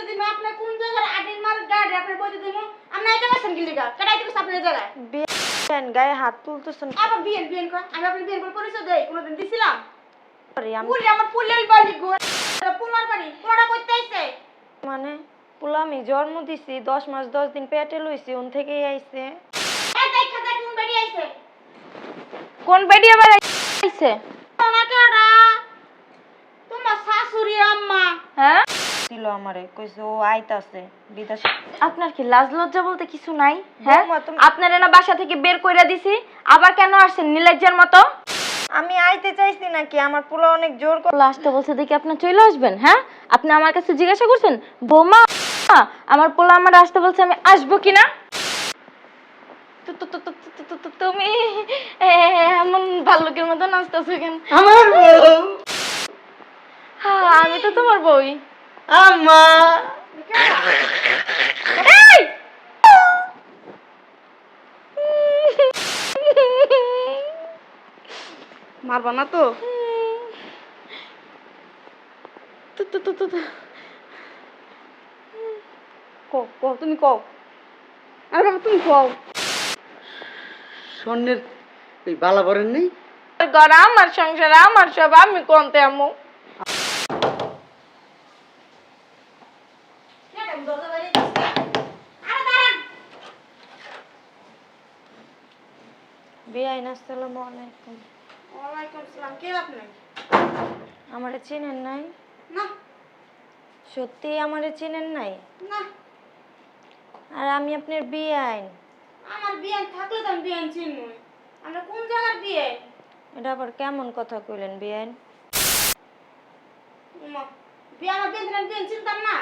বসতে দিমু আপনি কোন জায়গার আডির মার গাড়ি আপনি বইতে দিমু আপনি এটা বসেন কি লিগা কাটাইতে কইছ আপনি জায়গায় বিয়ান গায়ে হাত তুলতেছেন আবার বিয়েন বিয়েন কয় আমি আপনি বিয়েন করে পরিচয় দেই কোনদিন দিছিলাম সরি আমি পুলি আমার পুলের বাড়ি গো পুলার বাড়ি কোনটা কইতে আইছে মানে পুলা আমি জন্ম দিছি 10 মাস 10 দিন পেটে লইছি ওন থেকেই আইছে এই দেখ খাজা কোন বাড়ি আইছে কোন বেডি আবার আইছে আমাকেডা তোমার শাশুড়ি আম্মা হ্যাঁ দিল আমারে কইছে ও আইতাছে বিদেশ। আপনার কি লাজ লজ্জা বলতে কিছু নাই? হ্যাঁ আপনারে না বাসা থেকে বের কইরা দিছি আবার কেন আসছেন নিলজ্জার মতো? আমি আইতে চাইছি নাকি আমার পোলা অনেক জোর করে আসতে বলছে দেখি আপনি চলে আসবেন। হ্যাঁ আপনি আমার কাছে জিজ্ঞাসা করছেন বৌমা আমার পোলা আমার আসতে বলছে আমি আসবো কিনা? তুমি এমন ভাল্লুকের মতো নাচতেছো কেন? আমার বউ হ্যাঁ আমি তো তোমার বউই। আম্মা এই! মারবা না তো কও তুমি কও আরে বাবা তুমি কও স্বর্ণের এই বালা বরেন নেই ঘর আমার সংসার আমার সব আমি কোনতে আমু বিআইন আসসালামু আলাইকুম। ওয়ালাইকুম আসসালাম কে আপনি আমারে চিনেন নাই? না সত্যি আমারে চিনেন নাই? না আর আমি আপনার বিআইন। আমার বিয়ান থাকলে তো আমি বিয়ান চিনবো আমরা কোন জায়গার বিয়ে এটা আবার কেমন কথা কইলেন বিআইন? বিয়ে আমার বিয়ান আমি বিয়ান চিনতাম না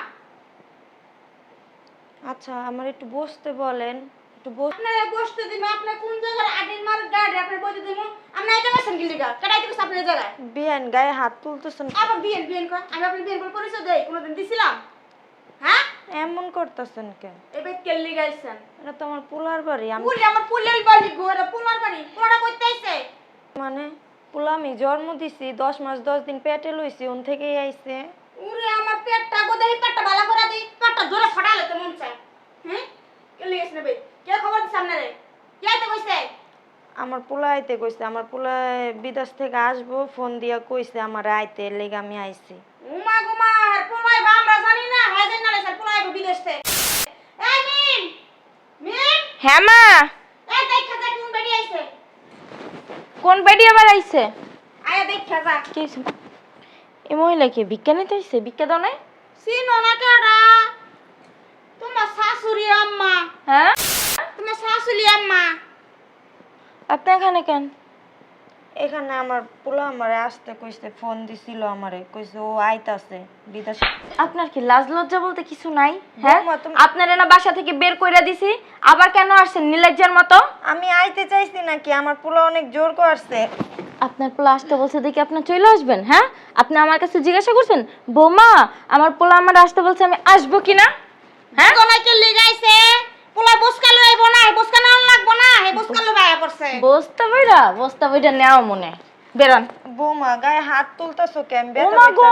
আচ্ছা আমার একটু বসতে বলেন একটু আপনারা বসতে দিন আপনি কোন জায়গার আডির মার গাড়ি আপনি বইতে দিমু আপনি এটা বসেন কি লিগা কাটাইতে কইছ আপনি জায়গায় বিআইন গায়ে হাত তুলতেছেন আবার বিয়েন বিয়েন কয় আমি আপনি বিয়েন করে পরিচয় দেই কোনদিন দিছিলাম হ্যাঁ এমন করতেছেন কেন? এবে কেল লিগাইছেন এটা তো আমার পোলার বাড়ি। আমি পুলি আমার পুলের বাড়ি গো এটা পুলার বাড়ি কোনটা কইতে আইছে মানে পোলা আমি জন্ম দিছি 10 মাস 10 দিন পেটে লইছি ওন থেকেই আইছে। ওরে আমার পেটটা গো দেই পেটটা ভালো করে দেই পেটটা জোরে ফাটালে তো মন চায় হ্যাঁ কেল লিগাইছ নেবে কে খবর দিছ আপনারে কে আইতে কইছে আমার পোলা আইতে কইছে আমার পোলা বিদেশ থেকে আসবো ফোন দিয়া কইছে আমার আইতে লেগে আমি আইছি। উমা গুমা আর পোলাই বা আমরা জানি না হয় জানি না স্যার পোলাই বিদেশ থেকে এই মিম মিম হ্যাঁ মা এই দেখ খাজা কোন বাড়ি আইছে কোন বেডি আবার আইছে? আয়া দেখ খাজা কি হইছে? এই মহিলা কি ভিক্ষা নিতে আইছে? ভিক্ষা দাও নাই? সিনো না কেডা তোমার শাশুড়ি আম্মা হ্যাঁ তোমার শাশুড়ি আম্মা আপনি এখানে কেন? এখানে আমার পোলা আমারে আসতে কইছে ফোন দিছিল আমারে কইছে ও আইতাছে বিদেশ। আপনার কি লাজ লজ্জা বলতে কিছু নাই? হ্যাঁ আপনারে না বাসা থেকে বের কইরা দিছি আবার কেন আসছেন নিলজ্জার মতো? আমি আইতে চাইছি নাকি আমার পোলা অনেক জোর করছে। আপনার পোলা আসতে বলছে দেখি আপনি চলে আসবেন। হ্যাঁ আপনি আমার কাছে জিজ্ঞাসা করছেন বৌমা আমার পোলা আমার আসতে বলছে আমি আসবো কিনা? হ্যাঁ কোনায় কে লিগাইছে পোলা বসকা লইবো না বসকা না লাগবো না হে বসকা লইয়া পড়ছে বস্তা বইটা নেও মনে বেরান। বৌমা গায়ে হাত তুলতাছো কেন? ওমা গো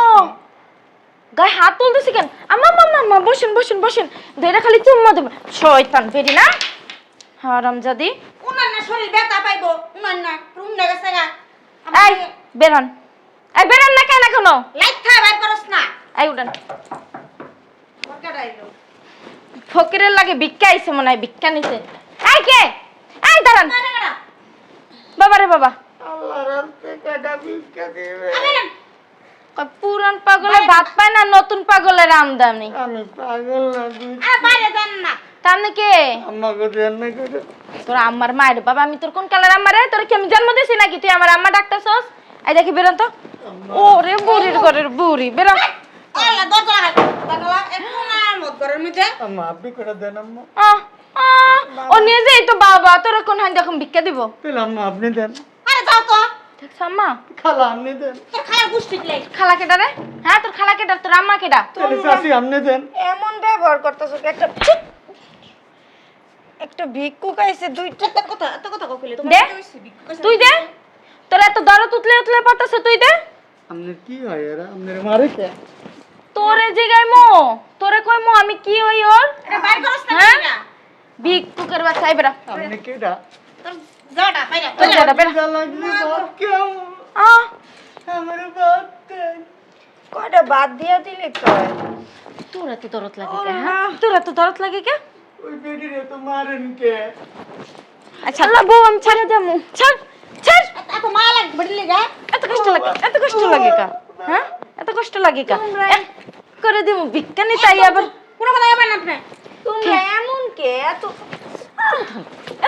গায়ে হাত তুলতেছি কেন? আম্মা মাম্মা বসেন বসেন বসেন দেরা খালি চুম্মা দেব শয়তান বেরি না হারামজাদি। উনার না শরীর ব্যথা পাইবো উনার না রুম না গেছে গা এই বেরান না কেন এখনো? লাইট খা বাইর করস না এই উঠান। ওকেডা আইলো ফকিরের লাগে ভিক্ষা আইছে মনে হয় ভিক্ষা নিছে। এই কে? এই দাঁড়ান বাবা রে বাবা আল্লাহর রাস্তে কাটা ভিক্ষা দিবে পুরান পাগলে ভাত পায় না নতুন পাগলের আমদানি। আমি পাগল না আরে বাইরে যান না তামনে কে? আম্মা করে রান্না করে তোর আম্মার মায়ের বাবা আমি তোর কোন কালার আম্মারে? তোর কি আমি জন্ম দিছি নাকি তুই আমার আম্মা ডাকতেছস? এই দেখি বেরোন তো। ওরে বুড়ির ঘরের বুড়ি বেরো। আল্লাহ দরজা লাগা একটু না মত করার মধ্যে আম্মা আপনি করে দেন আম্মা ও নিয়ে যাই তো বাবা তোর কোন হান দেখুন ভিক্ষা দিব। তাহলে আম্মা আপনি দেন আরে যাও তো দেখছ আম্মা খালা আপনি দেন তোর খায়া গুষ্টি লাই খালা কেডা রে? হ্যাঁ তোর খালা কেডা তোর আম্মা কেডা? তাহলে চাচি আপনি দেন এমন ব্যবহার করতেছস একটা ভিক্ষুক আইছে দুইটা এত কথা কইলে দে তুই দে তোর এত দরদ উতলে উতলে পড়তাছ তুই দে। আপনার কি হয় এরা আপনার মারে কে তোরে জিগাইমো তোরে কইমো আমি কি ওই ওর এটা বাইর করছ না হ্যাঁ? কেন? ভিক্ষুকের বাচ্চা এবারে আপনি কেডা তোর জাটা বাইরে তোর জাটা বেরা খিদা লাগলে ভাত খাও আহ আমার ভাত দেন কয়টা বাদ দিয়া দিলে কয় তোরা তো দরদ লাগে কে হ্যাঁ তোরা তো দরদ লাগে কে ওই বেটিরে তো মারেন কে আচ্ছা আল্লাহ বউ আমি ছাড়ে যাবো ছাড় ছাড় এত মায়া লাগে বড়লি গা এত কষ্ট লাগে কা হ্যাঁ এত কষ্ট লাগে কা করে দিমু বিজ্ঞানী তাই আবার কোন কথা যাবেন আপনি তোমরা এমন কে এত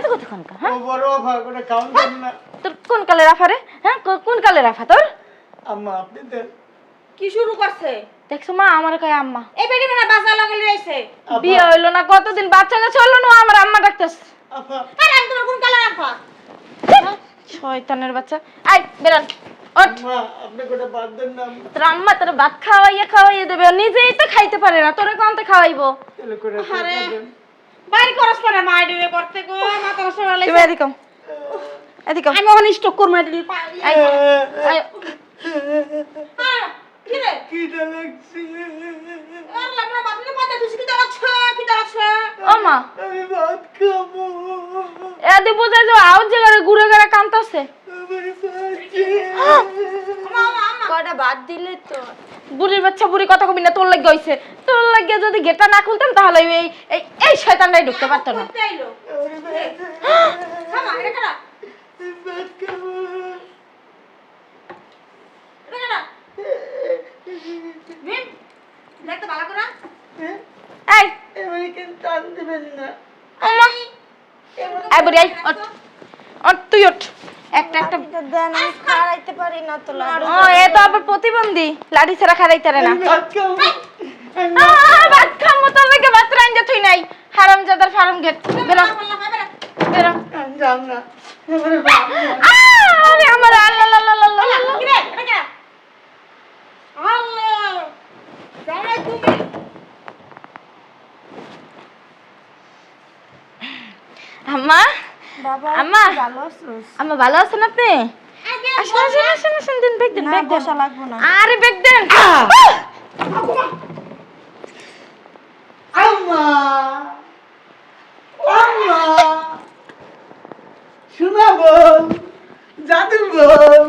কথা কোন কা হ্যাঁ ও বড় ভাগ করে খাওন দেন না তোর কোন কালে রাফা রে হ্যাঁ কোন কালে রাফা তোর আম্মা আপনি দেন কি শুরু করছে দেখছো মা আমার কয় আম্মা এই বেটি মানে বাসা লাগলে রইছে আপা, বিয়ে হইলো না কতদিন বাচ্চা কাছে হইলো না আমার আম্মা ডাকতেছ আপা আরে আমি তোমার কোন কালার আপা শয়তানের বাচ্চা আই বেরান ওঠ আম্মা আপনি কোটা বাদ দেন না তোর আম্মা তোর ভাত খাওয়াইয়ে দেবে নিজেই তো খাইতে পারে না তোরে কোনতে খাওয়াইবো তেলে করে আরে। টাকা দেন বাইর করছ না মা ডিবে করতে গো মাথা নষ্ট হয়ে তুমি এদিকে এদিকে আমি ওখানে স্টক করব এটি আই আই কি রে খিদা লাগছে আর লাগনা বাপরে মাথা দুসি কি দাঁড়াচ্ছে ও মা আমি ভাত খাবো এদি বুঝাই যে আউট জায়গায় ঘুরে ঘুরে কামতাছে আমার ভাত আমা কয়টা বাদ দিলে তো বুড়ির বাচ্চা বুড়ি কথা কবি না তোর লাগে হইছে তোর লাগে যদি গেটটা না খুলতাম তাহলে এই এই এই শয়তানটাই ঢুকতে পারতো না করতে আইলো আমা এটা কারা ভাত খাবো এটা কারা মিম দেখতে ভালো করে এই এমনি কেন টান দিবেন না আম্মা আই বুড়ি আই ওঠ ওঠ তুই ওঠ একটা একটা দেন আমি খাড়াইতে পারি না তো লাড়ু ও এ তো আবার প্রতিবন্ধী লাড়ি ছাড়া খারাইতে পারে না ভাত খাবো ভাত খামো তোর লাগে ভাত রাঞ্জা তুই নাই হারামজাদার ফার্ম গেট বেরো বেরো জান না আমার ভাত আরে আমার আল্লাহ আল্লাহ আল্লাহ আল্লাহ কি রে এটা কারা আল্লাহ যাই তুমি আম্মা বাবা আম্মা ভালো আছিস আম্মা ভালো আছেন আপনি আসেন আসেন আসেন আসেন দিন ব্যাগ দেন না ব্যাগ দেন বসা লাগবো না আরে ব্যাগ দেন আম্মা আম্মা শোনা বউ জাদু বউ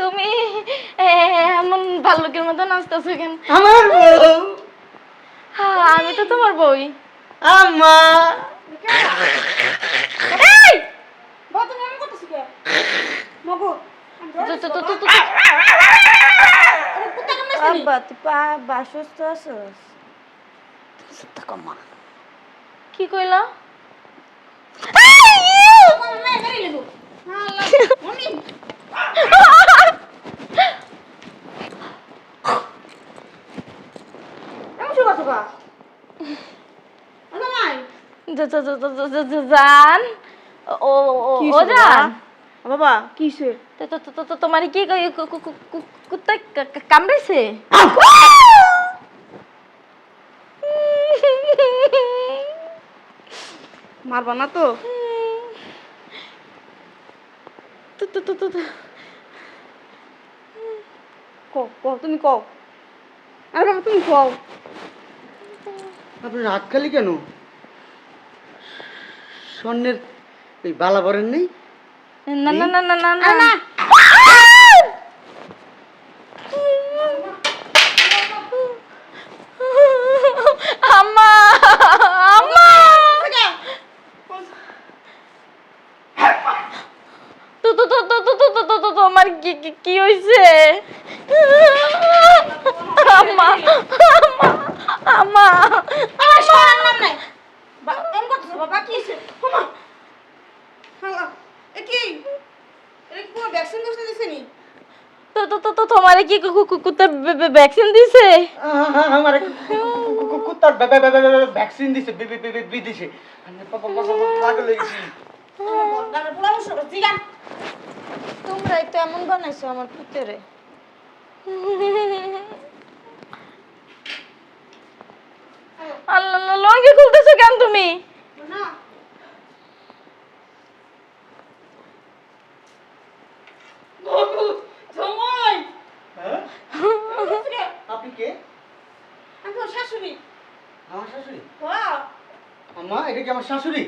তুমি এমন ভাল্লুকের মতো নাচতেছো কেন আমার বউ হ্যাঁ আমি তো তোমার বই আম্মা এই বাবা তুমি এমন করতেছ কি মগো কুত্তা কামড়াইছে আব্বা তুই বাসুস্থ আছিস কি কইলা মেরে লেবো আল্লাহ মনি এমন শুরু করছো কা আল্লাহ মাই জান ও ও জান বাবা কিসে তোমার কি কুত্তা কামড়াইছে মারবা না তো কও তুমি কও আরে বাবা তুমি কও আপনি রাত খালি কেন স্বর্ণের এই বালা বরেন নেই না না না না না না আম্মা আম্মা তোমার কি হইছে আম্মা আম্মা আমার শোনার নাম নাই এমন করতেছ বাবা কি হইছে ওমা আল্লাহ এ কি এর কি ভ্যাকসিন দিছে নি তোমার কি কুত্তা ভ্যাকসিন দিছে আমার কুত্তার ভ্যাকসিন দিছে বিদেশে পাগল হয়ে গেছি গানের পরামর্শ জিগান তোমরাই তো এমন বানাইছো আমার পুত্রে আল্লাহ লঙ্গি খুলতেছো কেন তুমি না জামাই হ্যাঁ? আপনি কে আমি তোর শাশুড়ি। আমার শাশুড়ি? হ্যাঁ। আম্মা এটা কি আমার শাশুড়ি?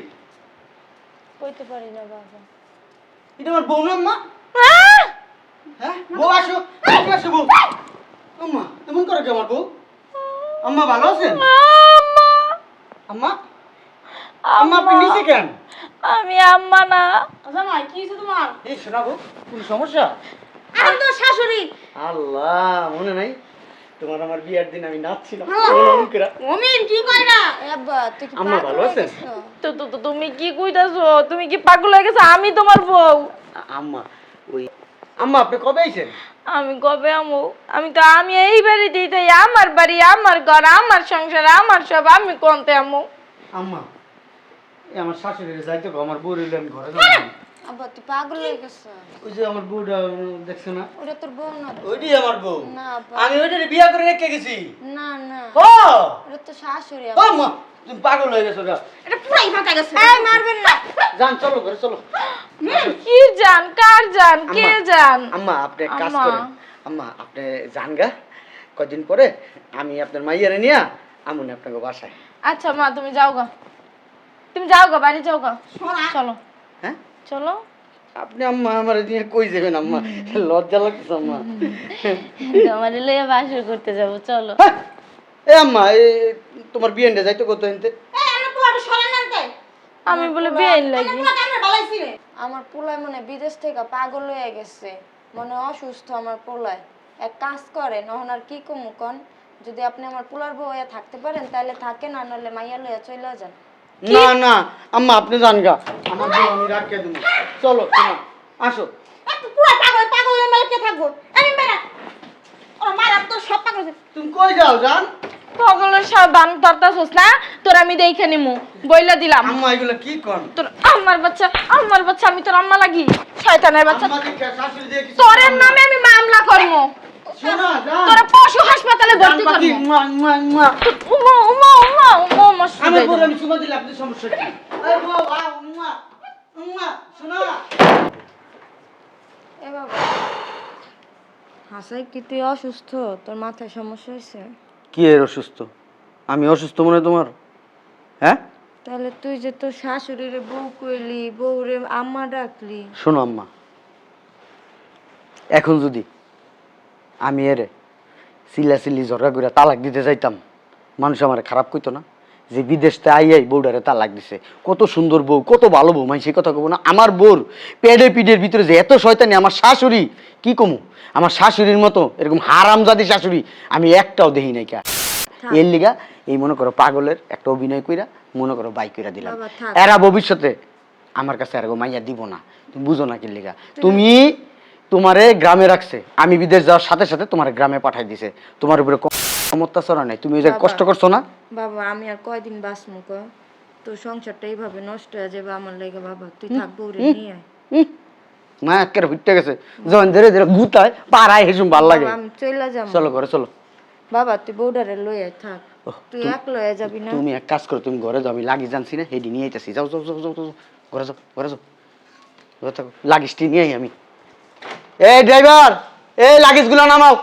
কইতে পারি না বাবা। এটা আমার বউ না আম্মা? হ্যাঁ বউ আসো, আসো আসো বউ। আম্মা এমন করে কি আমার বউ? আম্মা ভালো আছেন? আম্মা আম্মা আপনি নিচে কেন? আমি আম্মা না। জামাই কি হয়েছে তোমার? এই শোনাবো কোন সমস্যা? আমি তোর শাশুড়ি। আল্লাহ মনে নাই তোমার আমার বিয়ের দিন আমি নাচছিলাম হ্যাঁ। এমন করে। মমিন কি কয় না? আব্বা তুই কি আম্মা পাগল ভালো হয়ে আছেন? গেছো? তো তুমি কি কইতাছো? তুমি কি পাগল হয়ে গেছো? আমি তোমার বউ। আম্মা ওই আম্মা আপনি কবে আইছেন? আমি কবে আমু? আমি এই বাড়িতেই তাই, আমার বাড়ি, আমার ঘর, আমার সংসার, আমার সব। আমি কোনতে আমু? আম্মা এই আমার শাশুড়ির যাইতে গো, আমার বউ রইলে আমি ঘরে যাবো। আব্বা তুই পাগল হয়ে গেছো। ওই যে আমার বউটা দেখছো না? ওটা তোর বউ না। ওইটাই আমার বউ। না আব্বা। আমি ওইটারে বিয়ে করে রেখে গেছি। না না, ও ওটা তো শাশুড়ি। ও মা তুমি পাগল হয়ে গেছো গা। এটা পুরাই ফাঁকা গেছে। এই মারবেন না। যান চলো ঘরে চলো। কি জান? কার জান? কে আম্মা, জান? আম্মা আপনি এক কাজ আম্মা। করেন। আম্মা আপনি যান গা, কদিন পরে আমি আপনার মাইয়ারে নিয়ে আমুন আপনাকে বাসায়। আচ্ছা মা তুমি যাও গা, তুমি যাও গা, বাড়ি যাও গা। শোনা। চলো হ্যাঁ চলো। আপনি আম্মা আমার নিয়ে কই যাবেন আম্মা? লজ্জা লাগছে আম্মা। তোমার লইয়া বাসর করতে যাবো, চলো। হ্যাঁ, এ আম্মা তোমার বিয়েন্ডে যাইতো কত এনতে? এই আমার পোলাটা সরেন না কে? আমি বলে বিয়ে আমার লাগি। পোলা কেমনে বালাইছি রে? আমার পোলায় মনে বিদেশ থেকে পাগল হয়ে গেছে, মনে অসুস্থ আমার পোলায়। এক কাজ করেন, নহন আর কি কমু কন, যদি আপনি আমার পোলার বউ হয়ে থাকতে পারেন তাহলে থাকেন, আর নাহলে মাইয়া লইয়া চলে যান। না না আম্মা আপনি যান গা, আমার বউ আমি রাখিয়ে দেবো। চলো তোমার আসো। একটু পুরা পাগল পাগলের মেলে কে থাকবো? আমি বেরা। ও মারা তো সব পাগল হয়েছে। তুমি কই যাও জান? পাগলের সব বান তরতাছস না, তোর আমি দেখে নিমু, বইলা দিলাম। আম্মা এগুলো কি কন? তোর আমার বাচ্চা, আমি তোর আম্মা লাগি, শয়তানের বাচ্চা। আম্মা দেখে শাশুড়ি দিয়ে কিছু তোরের নামে আমি মামলা করবো, শোনা জান। তোরা পশু হাসপাতালে জান ভর্তি পাখি, করবো। মুয়া, মুয়া, মুয়া। উমা উমা উমা উমা উমা আমার শুধাই বউ দেবো। আমি চুমা দিলে আপনি সমস্যা কি? এই বউ মুয়া, মুয়া, শোনা। এ বাবা, হাসাই কি তুই অসুস্থ? তোর মাথায় সমস্যা হয়েছে? কি এর অসুস্থ? আমি অসুস্থ মনে হয় তোমার? হ্যাঁ তাহলে তুই যে তোর শাশুড়িরে বউ কইলি, বউরে আম্মা ডাকলি। শোনো আম্মা, এখন যদি আমি এরে চিল্লি ঝগড়া করে তালাক দিতে যাইতাম, মানুষ আমার খারাপ কইতো না? যে বিদেশতে আইয়াই বউডারে তালাক দিছে, কত সুন্দর বউ, কত ভালো বউ, মানে সেই কথা কব না? আমার বউর পেডে পিডের ভিতরে যে এত শয়তানি, আমার শাশুড়ি কি কমু? আমার শাশুড়ির মতো এরকম হারামজাদি শাশুড়ি আমি একটাও দেখি নাই। কা এর লিগা এই মনে করো পাগলের একটা অভিনয় কইরা মনে করো বাই কইরা দিলাম। বাবা, থাক। এরা ভবিষ্যতে আমার কাছে এরকম মাইয়া দিব না, তুমি বুঝো না কি লিগা? তুমি তোমারে গ্রামে রাখছে, আমি বিদেশ যাওয়ার সাথে সাথে তোমার গ্রামে পাঠাই দিছে, তোমার উপরে অত্যাচার নাই, তুমি ওই যে বাবা। কষ্ট করছো না? বাবা আমি আর কয়দিন বাঁচমু ক? তোর সংসারটা এইভাবে নষ্ট হয়ে যাবে আমার লাগে। বাবা তুই থাক, বউরে নিয়ে আয়। মা একের হুইটে গেছে, যখন ধীরে ধীরে গুতায় পাড়ায় হেসুম ভাল লাগে। বাবা, আমি চইলা যাবো। চলো ঘরে চলো। বাবা তুই বউডারে লই আয়, থাক। ওহ, তুই এক লয়ে যাবি না? তুমি এক কাজ করো, তুমি ঘরে যাও, আমি লাগি জানছি না হেডি নিয়ে আইতাছি। যাও যাও যাও যাও যাও, ঘরে যাও ঘরে যাও, ঘরে থাকো, লাগিসটি নিয়ে আই আমি। এই ড্রাইভার, এই লাগেজগুলো নামাও।